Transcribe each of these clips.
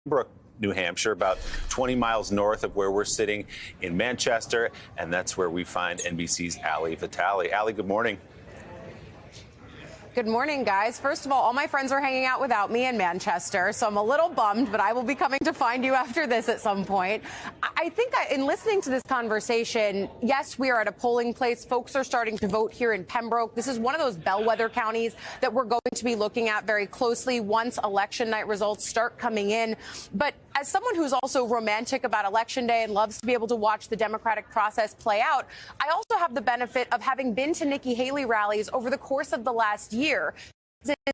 Pembroke, New Hampshire, about 20 miles north of where we're sitting in Manchester, and that's where we find NBC's Ali Vitale. Ali, good morning. Good morning, guys. First of all my friends are hanging out without me in Manchester, so I'm a little bummed, but I will be coming to find you after this at some point. I think in listening to this conversation, yes, we are at a polling place. Folks are starting to vote here in Pembroke. This is one of those bellwether counties that we're going to be looking at very closely once election night results start coming in. But as someone who's also romantic about Election Day and loves to be able to watch the Democratic process play out, I also have the benefit of having been to Nikki Haley rallies over the course of the last year.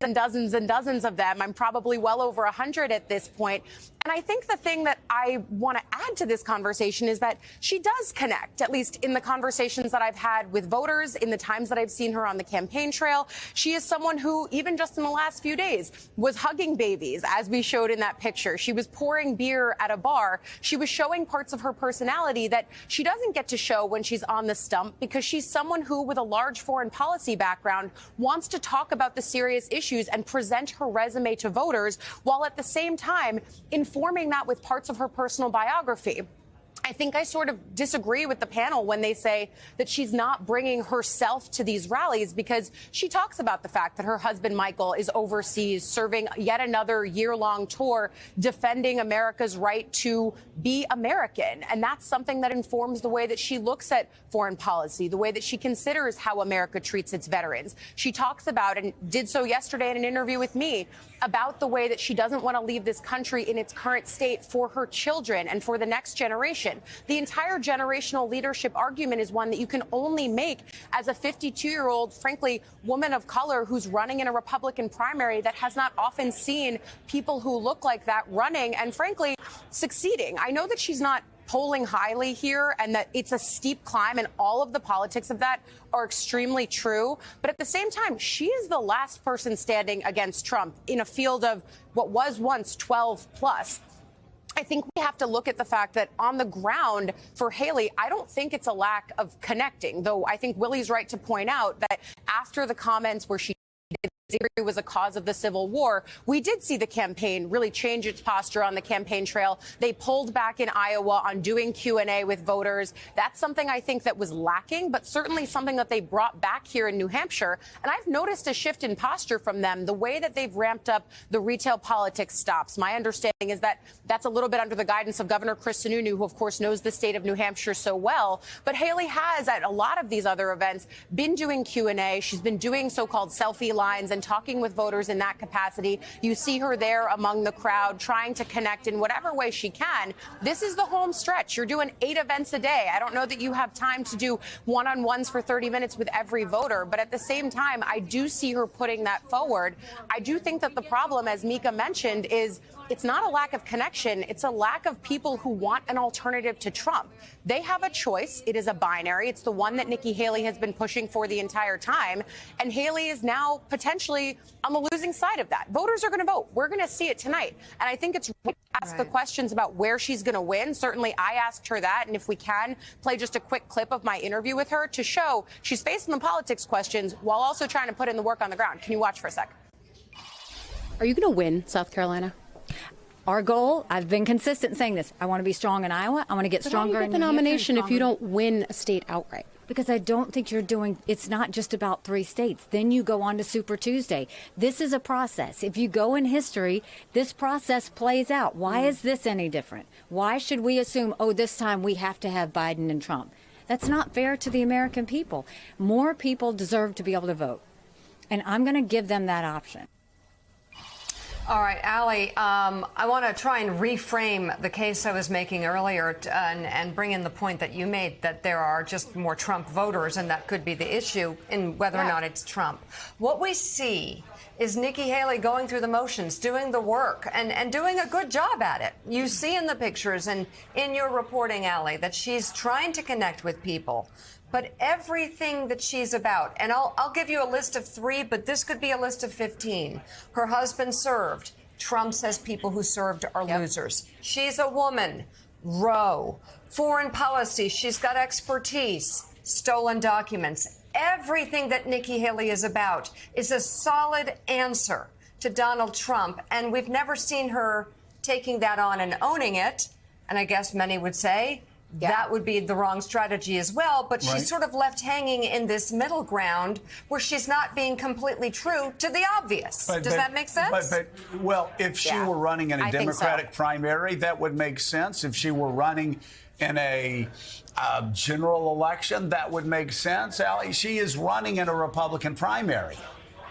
And dozens of them. I'm probably well over 100 at this point. And I think the thing that I want to add to this conversation is that she does connect, at least in the conversations that I've had with voters, in the times that I've seen her on the campaign trail. She is someone who, even just in the last few days, was hugging babies, as we showed in that picture. She was pouring beer at a bar. She was showing parts of her personality that she doesn't get to show when she's on the stump, because she's someone who, with a large foreign policy background, wants to talk about the serious issues and present her resume to voters, while at the same time informing that with parts of her personal biography. I think I sort of disagree with the panel when they say that she's not bringing herself to these rallies, because she talks about the fact that her husband, Michael, is overseas serving yet another year-long tour defending America's right to be American. And that's something that informs the way that she looks at foreign policy, the way that she considers how America treats its veterans. She talks about, and did so yesterday in an interview with me, about the way that she doesn't want to leave this country in its current state for her children and for the next generation. The entire generational leadership argument is one that you can only make as a 52-year-old, frankly, woman of color who's running in a Republican primary that has not often seen people who look like that running and, frankly, succeeding. I know that she's not polling highly here and that it's a steep climb, and all of the politics of that are extremely true. But at the same time, she is the last person standing against Trump in a field of what was once 12 plus. I think we have to look at the fact that on the ground for Haley, I don't think it's a lack of connecting, though I think Willie's right to point out that after the comments where she was a cause of the Civil War, we did see the campaign really change its posture on the campaign trail. They pulled back in Iowa on doing Q&A with voters. That's something I think that was lacking, but certainly something that they brought back here in New Hampshire. And I've noticed a shift in posture from them, the way that they've ramped up the retail politics stops. My understanding is that that's a little bit under the guidance of Governor Chris Sununu, who, of course, knows the state of New Hampshire so well. But Haley has, at a lot of these other events, been doing Q&A. She's been doing so-called selfie lines and talking with voters in that capacity. You see her there among the crowd trying to connect in whatever way she can. This is the home stretch. You're doing 8 events a day. I don't know that you have time to do one-on-ones for 30 minutes with every voter, but at the same time, I do see her putting that forward. I do think that the problem, as Mika mentioned, is it's not a lack of connection. It's a lack of people who want an alternative to Trump. They have a choice. It is a binary. It's the one that Nikki Haley has been pushing for the entire time. And Haley is now potentially on the losing side of that. Voters are going to vote. We're going to see it tonight. And I think it's right to ask the questions about where she's going to win. Certainly, I asked her that. And if we can play just a quick clip of my interview with her to show she's facing the politics questions while also trying to put in the work on the ground. Can you watch for a sec? Are you going to win South Carolina? Our goal, I've been consistent in saying this, I want to be strong in Iowa. I want to get stronger in the nomination if you don't win a state outright. Because I don't think you're doing, it's not just about 3 states. Then you go on to Super Tuesday. This is a process. If you go in history, this process plays out. Why is this any different? Why should we assume, oh, this time we have to have Biden and Trump? That's not fair to the American people. More people deserve to be able to vote. And I'm going to give them that option. All right, Ali, I want to try and reframe the case I was making earlier and bring in the point that you made, that there are just more Trump voters, and that could be the issue in whether or not it's Trump. What we see is Nikki Haley going through the motions, doing the work, and doing a good job at it. You see in the pictures and in your reporting, Ali, that she's trying to connect with people. But everything that she's about, and I'll give you a list of 3, but this could be a list of 15. Her husband served. Trump says people who served are losers. She's a woman. Roe. Foreign policy. She's got expertise. Stolen documents. Everything that Nikki Haley is about is a solid answer to Donald Trump. And we've never seen her taking that on and owning it. And I guess many would say that would be the wrong strategy as well. But she's sort of left hanging in this middle ground where she's not being completely true to the obvious. Does that make sense? Well, if she were running in a Democratic so. primary, that would make sense. If she were running in a general election, that would make sense. Allie, she is running in a Republican primary.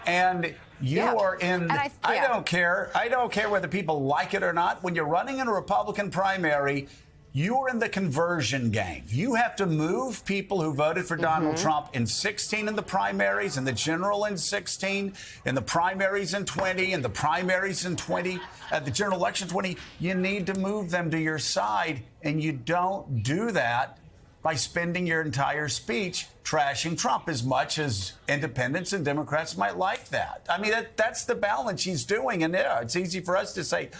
And you are in, I don't care. I don't care whether people like it or not. When you're running in a Republican primary, you are in the conversion game. You have to move people who voted for Donald Trump in 16 in the primaries, in the general in 16, in the primaries in 20, in the primaries in 20, at the general election 20. You need to move them to your side, and you don't do that by spending your entire speech trashing Trump, as much as independents and Democrats might like that. I mean, that's the balance she's doing. And it's easy for us to say,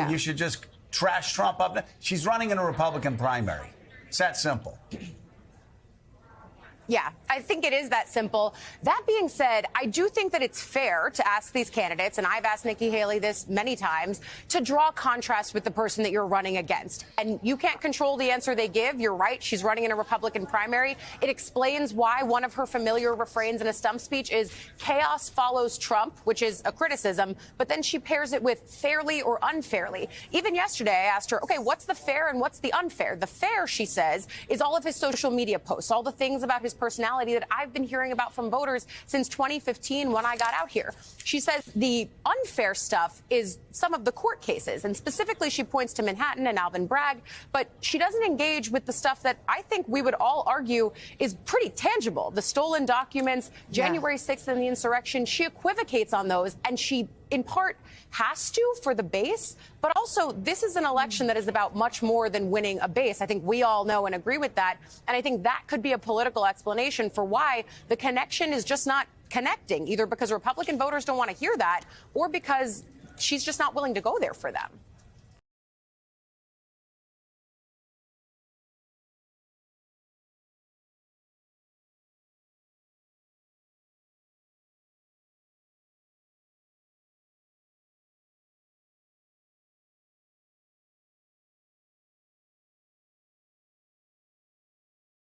you should just trash Trump up. She's running in a Republican primary. It's that simple. Yeah, I think it is that simple. That being said, I do think that it's fair to ask these candidates, and I've asked Nikki Haley this many times, to draw contrast with the person that you're running against. And you can't control the answer they give. You're right. She's running in a Republican primary. It explains why one of her familiar refrains in a stump speech is chaos follows Trump, which is a criticism, but then she pairs it with fairly or unfairly. Even yesterday, I asked her, okay, what's the fair and what's the unfair? The fair, she says, is all of his social media posts, all the things about his personality that I've been hearing about from voters since 2015 when I got out here. She says the unfair stuff is some of the court cases, and specifically she points to Manhattan and Alvin Bragg, but she doesn't engage with the stuff that I think we would all argue is pretty tangible. The stolen documents, January 6th and the insurrection, she equivocates on those, and she in part has to for the base, but also this is an election that is about much more than winning a base. I think we all know and agree with that. And I think that could be a political explanation for why the connection is just not connecting, either because Republican voters don't want to hear that or because she's just not willing to go there for them.